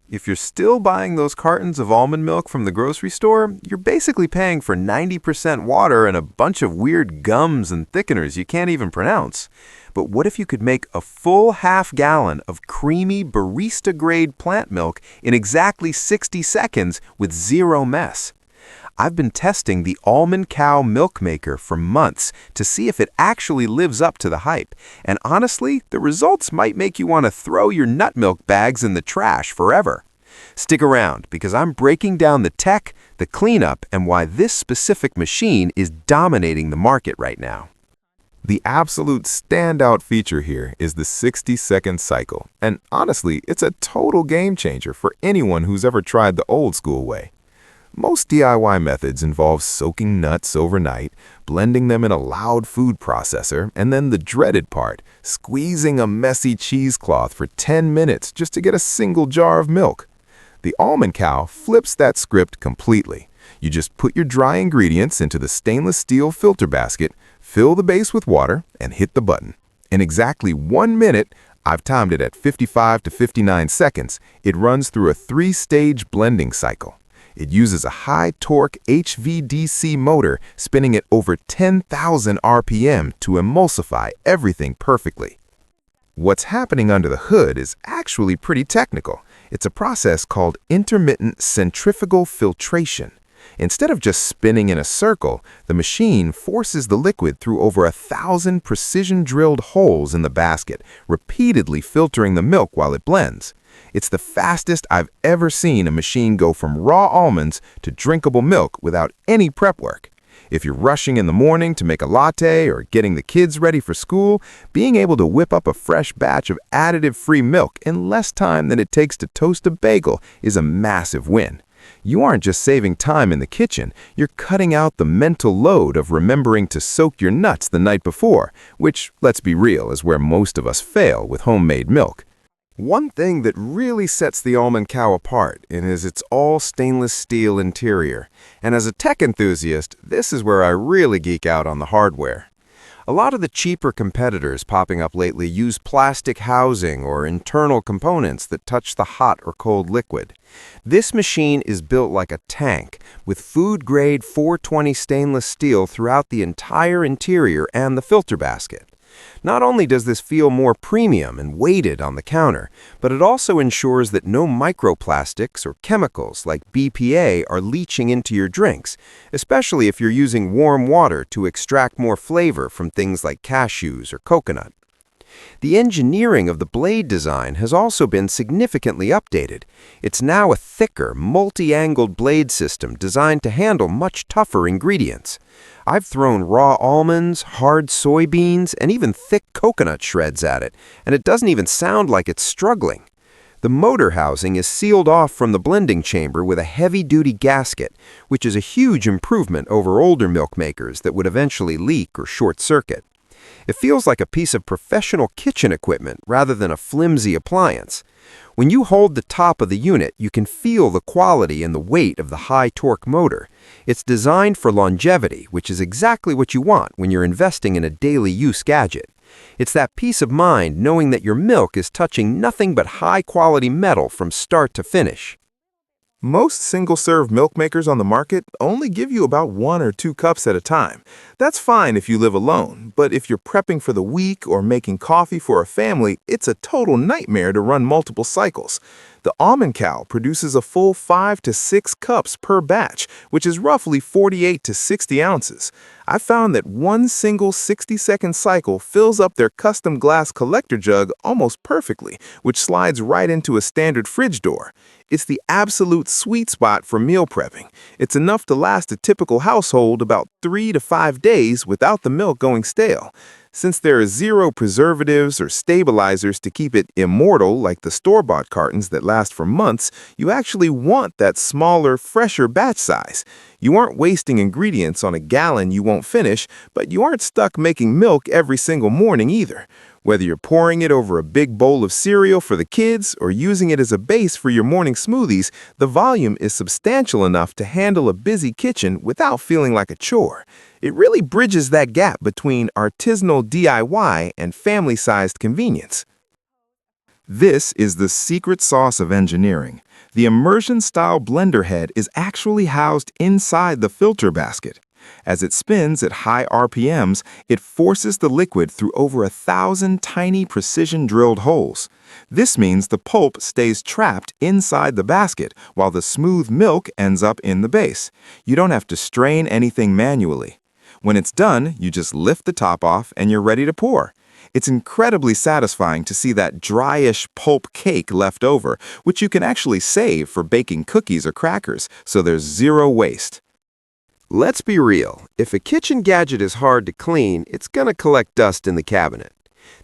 If you're still buying those cartons of almond milk from the grocery store, you're basically paying for 90% water and a bunch of weird gums and thickeners you can't even pronounce. But what if you could make a full half gallon of creamy barista-grade plant milk in exactly 60 seconds with zero mess? I've been testing the Almond Cow Milk Maker for months to see if it actually lives up to the hype. And honestly, the results might make you want to throw your nut milk bags in the trash forever. Stick around because I'm breaking down the tech, the cleanup, and why this specific machine is dominating the market right now. The absolute standout feature here is the 60-second cycle. And honestly, it's a total game changer for anyone who's ever tried the old school way. Most DIY methods involve soaking nuts overnight, blending them in a loud food processor, and then the dreaded part, squeezing a messy cheesecloth for 10 minutes just to get a single jar of milk. The Almond Cow flips that script completely. You just put your dry ingredients into the stainless steel filter basket, fill the base with water, and hit the button. In exactly 1 minute, I've timed it at 55 to 59 seconds, it runs through a 3-stage blending cycle. It uses a high-torque HVDC motor spinning at over 10,000 RPM to emulsify everything perfectly. What's happening under the hood is actually pretty technical. It's a process called intermittent centrifugal filtration. Instead of just spinning in a circle, the machine forces the liquid through over 1,000 precision-drilled holes in the basket, repeatedly filtering the milk while it blends. It's the fastest I've ever seen a machine go from raw almonds to drinkable milk without any prep work. If you're rushing in the morning to make a latte or getting the kids ready for school, being able to whip up a fresh batch of additive-free milk in less time than it takes to toast a bagel is a massive win. You aren't just saving time in the kitchen, you're cutting out the mental load of remembering to soak your nuts the night before, which, let's be real, is where most of us fail with homemade milk. One thing that really sets the Almond Cow apart is its all stainless steel interior. And as a tech enthusiast, this is where I really geek out on the hardware. A lot of the cheaper competitors popping up lately use plastic housing or internal components that touch the hot or cold liquid. This machine is built like a tank, with food-grade 420 stainless steel throughout the entire interior and the filter basket. Not only does this feel more premium and weighted on the counter, but it also ensures that no microplastics or chemicals like BPA are leaching into your drinks, especially if you're using warm water to extract more flavor from things like cashews or coconut. The engineering of the blade design has also been significantly updated. It's now a thicker, multi-angled blade system designed to handle much tougher ingredients. I've thrown raw almonds, hard soybeans, and even thick coconut shreds at it, and it doesn't even sound like it's struggling. The motor housing is sealed off from the blending chamber with a heavy-duty gasket, which is a huge improvement over older milk makers that would eventually leak or short-circuit. It feels like a piece of professional kitchen equipment rather than a flimsy appliance. When you hold the top of the unit, you can feel the quality and the weight of the high-torque motor. It's designed for longevity, which is exactly what you want when you're investing in a daily-use gadget. It's that peace of mind knowing that your milk is touching nothing but high-quality metal from start to finish. Most single-serve milk makers on the market only give you about 1 or 2 cups at a time. That's fine if you live alone, but if you're prepping for the week or making coffee for a family, it's a total nightmare to run multiple cycles. The Almond Cow produces a full 5 to 6 cups per batch, which is roughly 48 to 60 ounces. I found that one single 60-second cycle fills up their custom glass collector jug almost perfectly, which slides right into a standard fridge door. It's the absolute sweet spot for meal prepping. It's enough to last a typical household about 3 to 5 days without the milk going stale. Since there are 0 preservatives or stabilizers to keep it immortal like the store-bought cartons that last for months, you actually want that smaller, fresher batch size. You aren't wasting ingredients on a gallon you won't finish, but you aren't stuck making milk every single morning either. Whether you're pouring it over a big bowl of cereal for the kids or using it as a base for your morning smoothies, the volume is substantial enough to handle a busy kitchen without feeling like a chore. It really bridges that gap between artisanal DIY and family-sized convenience. This is the secret sauce of engineering. The immersion-style blender head is actually housed inside the filter basket. As it spins at high RPMs, it forces the liquid through over 1,000 tiny precision-drilled holes. This means the pulp stays trapped inside the basket while the smooth milk ends up in the base. You don't have to strain anything manually. When it's done, you just lift the top off and you're ready to pour. It's incredibly satisfying to see that dryish pulp cake left over, which you can actually save for baking cookies or crackers, so there's zero waste. Let's be real. If a kitchen gadget is hard to clean, it's going to collect dust in the cabinet.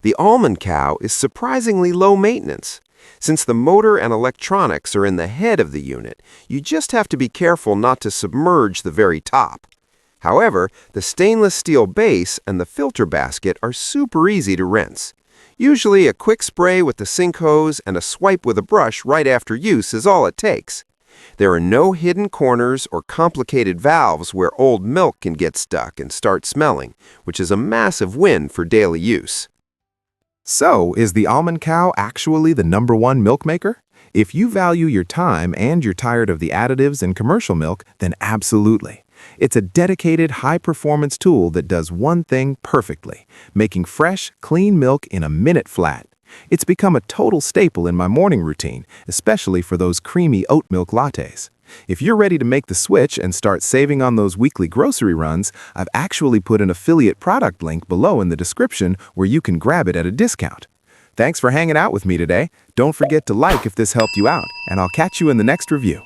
The Almond Cow is surprisingly low maintenance. Since the motor and electronics are in the head of the unit, you just have to be careful not to submerge the very top. However, the stainless steel base and the filter basket are super easy to rinse. Usually a quick spray with the sink hose and a swipe with a brush right after use is all it takes. There are no hidden corners or complicated valves where old milk can get stuck and start smelling, which is a massive win for daily use. So, is the Almond Cow actually the #1 milk maker? If you value your time and you're tired of the additives in commercial milk, then absolutely. It's a dedicated, high-performance tool that does one thing perfectly, making fresh, clean milk in a minute flat. It's become a total staple in my morning routine, especially for those creamy oat milk lattes. If you're ready to make the switch and start saving on those weekly grocery runs, I've actually put an affiliate product link below in the description where you can grab it at a discount. Thanks for hanging out with me today. Don't forget to like if this helped you out, and I'll catch you in the next review.